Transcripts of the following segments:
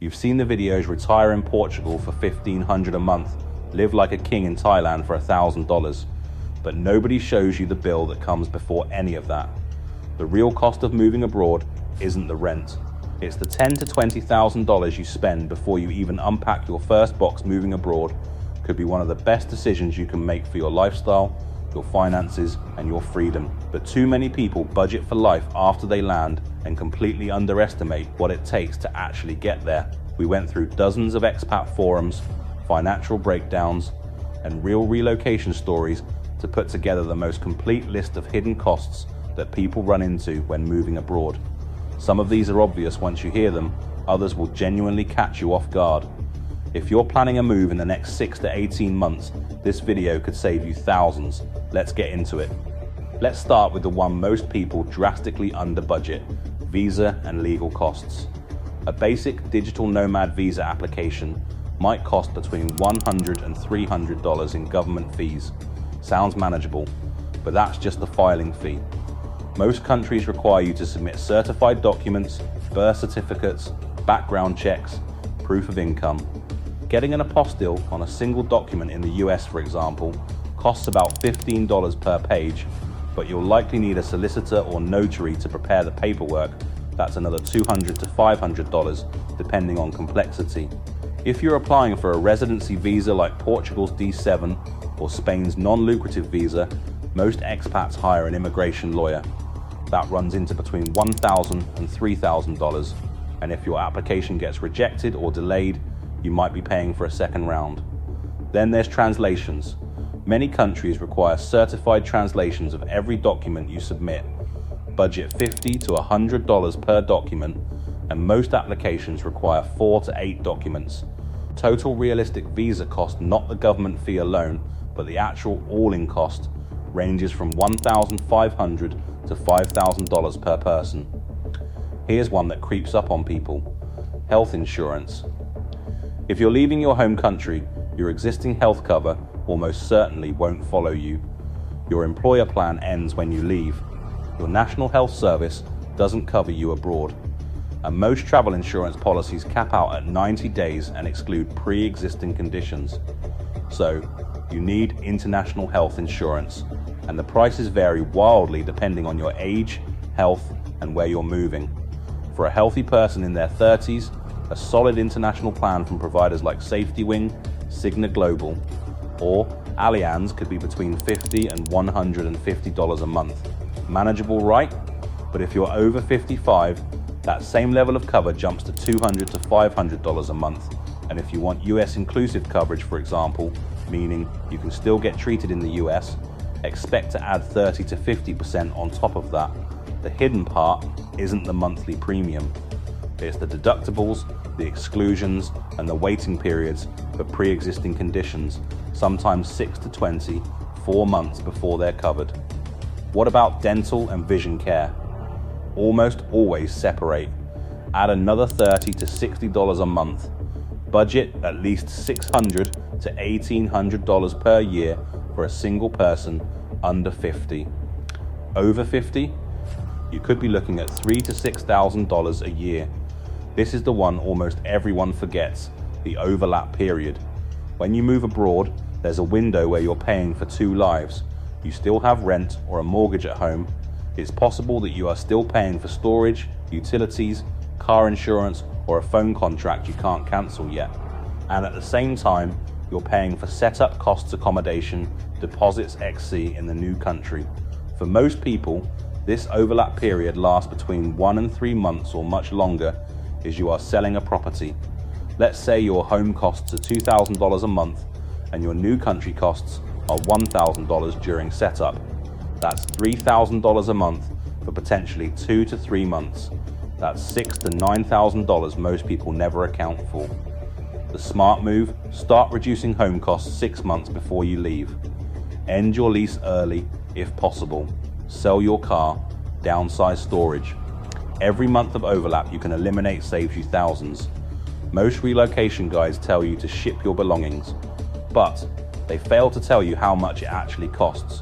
You've seen the videos retire in Portugal for $1,500 a month, live like a king in Thailand for $1,000. But nobody shows you the bill that comes before any of that. The real cost of moving abroad isn't the rent. It's the $10,000 to $20,000 you spend before you even unpack your first box. Moving abroad could be one of the best decisions you can make for your lifestyle, your finances, and your freedom. But too many people budget for life after they land and completely underestimate what it takes to actually get there. We went through dozens of expat forums, financial breakdowns, and real relocation stories to put together the most complete list of hidden costs that people run into when moving abroad. Some of these are obvious once you hear them, others will genuinely catch you off guard. If you're planning a move in the next 6 to 18 months, this video could save you thousands. Let's get into it. Let's start with the one most people drastically under budget: visa and legal costs. A basic digital Nomad visa application might cost between $100 and $300 in government fees. Sounds manageable, but that's just the filing fee. Most countries require you to submit certified documents, birth certificates, background checks, proof of income. Getting an apostille on a single document in the US, for example, costs about $15 per page, but you'll likely need a solicitor or notary to prepare the paperwork. That's another $200 to $500, depending on complexity. If you're applying for a residency visa like Portugal's D7 or Spain's non-lucrative visa, most expats hire an immigration lawyer. That runs into between $1,000 and $3,000, and if your application gets rejected or delayed, you might be paying for a second round. Then there's translations. Many countries require certified translations of every document you submit. Budget $50 to $100 per document, and most applications require 4 to 8 documents. Total realistic visa cost, not the government fee alone, but the actual all-in cost, ranges from $1,500 to $5,000 per person. Here's one that creeps up on people: health insurance. If you're leaving your home country, your existing health cover almost certainly won't follow you. Your employer plan ends when you leave. Your national health service doesn't cover you abroad. And most travel insurance policies cap out at 90 days and exclude pre-existing conditions. So, you need international health insurance, and the prices vary wildly depending on your age, health, and where you're moving. For a healthy person in their 30s, a solid international plan from providers like Safety Wing, Cigna Global, or Allianz could be between $50 and $150 a month. Manageable, right? But if you're over 55, that same level of cover jumps to $200 to $500 a month. And if you want US inclusive coverage, for example, meaning you can still get treated in the US, expect to add 30 to 50% on top of that. The hidden part isn't the monthly premium. It's the deductibles, the exclusions, and the waiting periods for pre-existing conditions, sometimes 6 to 24 months before they're covered. What about dental and vision care? Almost always separate. Add another $30 to $60 a month. Budget at least $600 to $1,800 per year for a single person under 50. Over 50? You could be looking at $3,000 to $6,000 a year. This is the one almost everyone forgets: the overlap period. When you move abroad, there's a window where you're paying for 2 lives. You still have rent or a mortgage at home. It's possible that you are still paying for storage, utilities, car insurance, or a phone contract you can't cancel yet. And at the same time, you're paying for setup costs, accommodation, deposits, etc. in the new country. For most people, this overlap period lasts between 1 and 3 months or much longer, as you are selling a property. Let's say your home costs are $2,000 a month and your new country costs are $1,000 during setup. That's $3,000 a month for potentially 2 to 3 months. That's $6,000 to $9,000 most people never account for. The smart move: start reducing home costs 6 months before you leave. End your lease early if possible. Sell your car, downsize storage. Every month of overlap you can eliminate saves you thousands. Most relocation guides tell you to ship your belongings, but they fail to tell you how much it actually costs.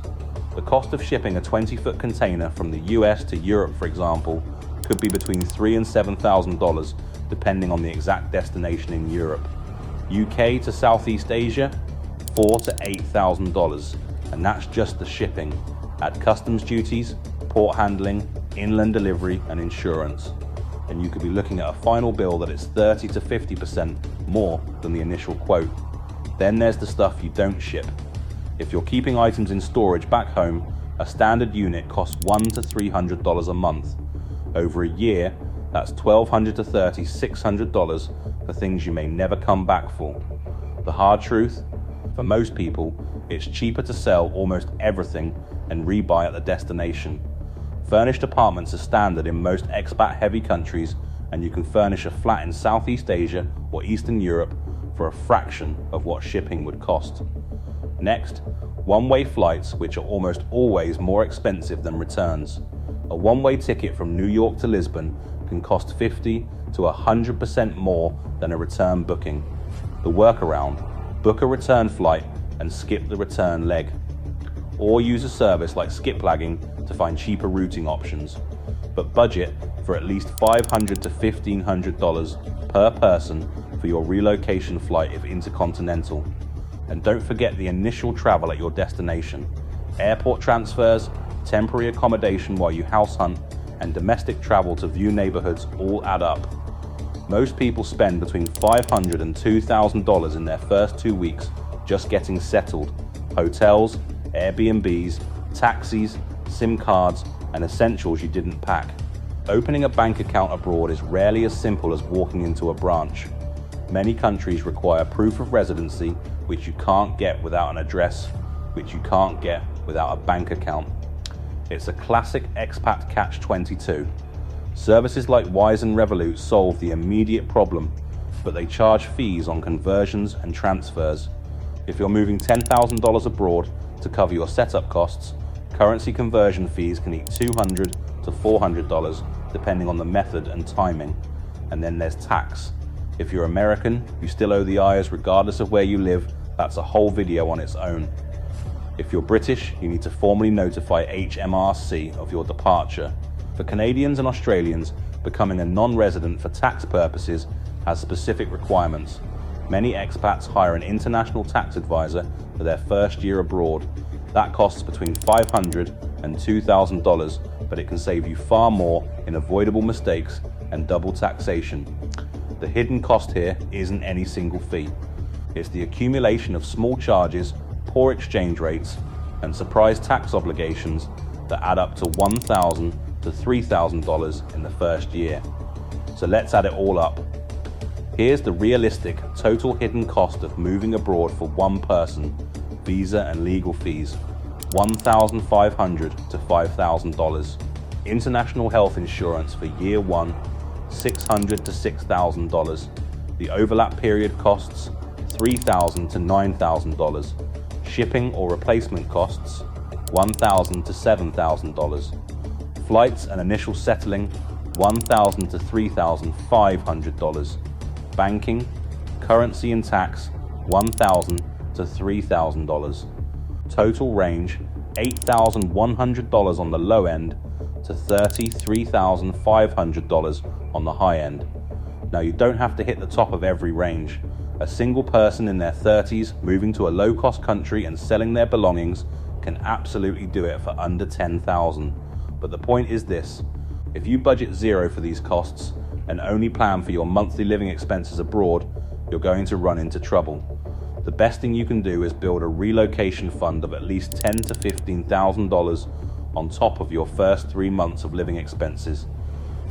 The cost of shipping a 20-foot container from the US to Europe, for example, could be between $3,000 and $7,000, depending on the exact destination in Europe. UK to Southeast Asia, $4,000 to $8,000, and that's just the shipping. Add customs duties, port handling, inland delivery, and insurance. And you could be looking at a final bill that is 30 to 50% more than the initial quote. Then there's the stuff you don't ship. If you're keeping items in storage back home, a standard unit costs $100 to $300 a month. Over a year, that's $1,200 to $3,600 for things you may never come back for. The hard truth? For most people, it's cheaper to sell almost everything and rebuy at the destination. Furnished apartments are standard in most expat-heavy countries, and you can furnish a flat in Southeast Asia or Eastern Europe for a fraction of what shipping would cost. Next, one-way flights, which are almost always more expensive than returns. A one-way ticket from New York to Lisbon can cost 50 to 100% more than a return booking. The workaround: book a return flight and skip the return leg. Or use a service like Skiplagging to find cheaper routing options. But budget for at least $500 to $1,500 per person for your relocation flight if intercontinental. And don't forget the initial travel at your destination. Airport transfers, temporary accommodation while you house hunt, and domestic travel to view neighborhoods all add up. Most people spend between $500 and $2,000 in their first 2 weeks just getting settled. Hotels, Airbnbs, taxis, SIM cards, and essentials you didn't pack. Opening a bank account abroad is rarely as simple as walking into a branch. Many countries require proof of residency, which you can't get without an address, which you can't get without a bank account. It's a classic expat catch-22. Services like Wise and Revolut solve the immediate problem, but they charge fees on conversions and transfers. If you're moving $10,000 abroad to cover your setup costs, currency conversion fees can eat $200 to $400 depending on the method and timing. And then there's tax. If you're American, you still owe the IRS regardless of where you live. That's a whole video on its own. If you're British, you need to formally notify HMRC of your departure. For Canadians and Australians, becoming a non-resident for tax purposes has specific requirements. Many expats hire an international tax advisor for their first year abroad. That costs between $500 and $2,000, but it can save you far more in avoidable mistakes and double taxation. The hidden cost here isn't any single fee. It's the accumulation of small charges, poor exchange rates, and surprise tax obligations that add up to $1,000 to $3,000 in the first year. So let's add it all up. Here's the realistic total hidden cost of moving abroad for one person, visa and legal fees: $1,500 to $5,000. International health insurance for year one, $600 to $6,000. The overlap period costs $3,000 to $9,000. Shipping or replacement costs $1,000 to $7,000. Flights and initial settling $1,000 to $3,500. Banking, currency and tax $1,000 to $3,000. Total range $8,100 on the low end to $33,500 on the high end. Now you don't have to hit the top of every range. A single person in their 30s moving to a low-cost country and selling their belongings can absolutely do it for under $10,000. But the point is this: if you budget zero for these costs and only plan for your monthly living expenses abroad, you're going to run into trouble. The best thing you can do is build a relocation fund of at least $10,000 to $15,000 on top of your first 3 months of living expenses.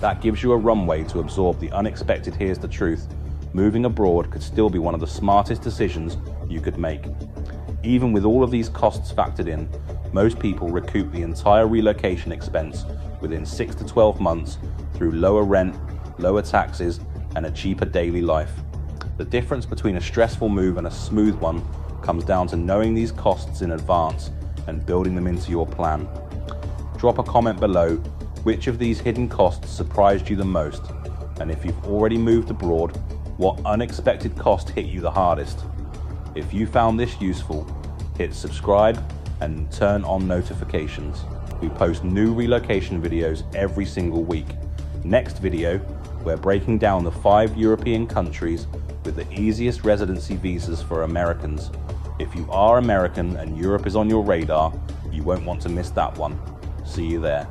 That gives you a runway to absorb the unexpected. Here's the truth: moving abroad could still be one of the smartest decisions you could make. Even with all of these costs factored in, most people recoup the entire relocation expense within 6 to 12 months through lower rent, lower taxes, and a cheaper daily life. The difference between a stressful move and a smooth one comes down to knowing these costs in advance and building them into your plan. Drop a comment below which of these hidden costs surprised you the most, and if you've already moved abroad, what unexpected cost hit you the hardest. If you found this useful, hit subscribe and turn on notifications. We post new relocation videos every single week. Next video, We're breaking down the 5 European countries with the easiest residency visas for Americans. If you are American and Europe is on your radar, you won't want to miss that one. See you there.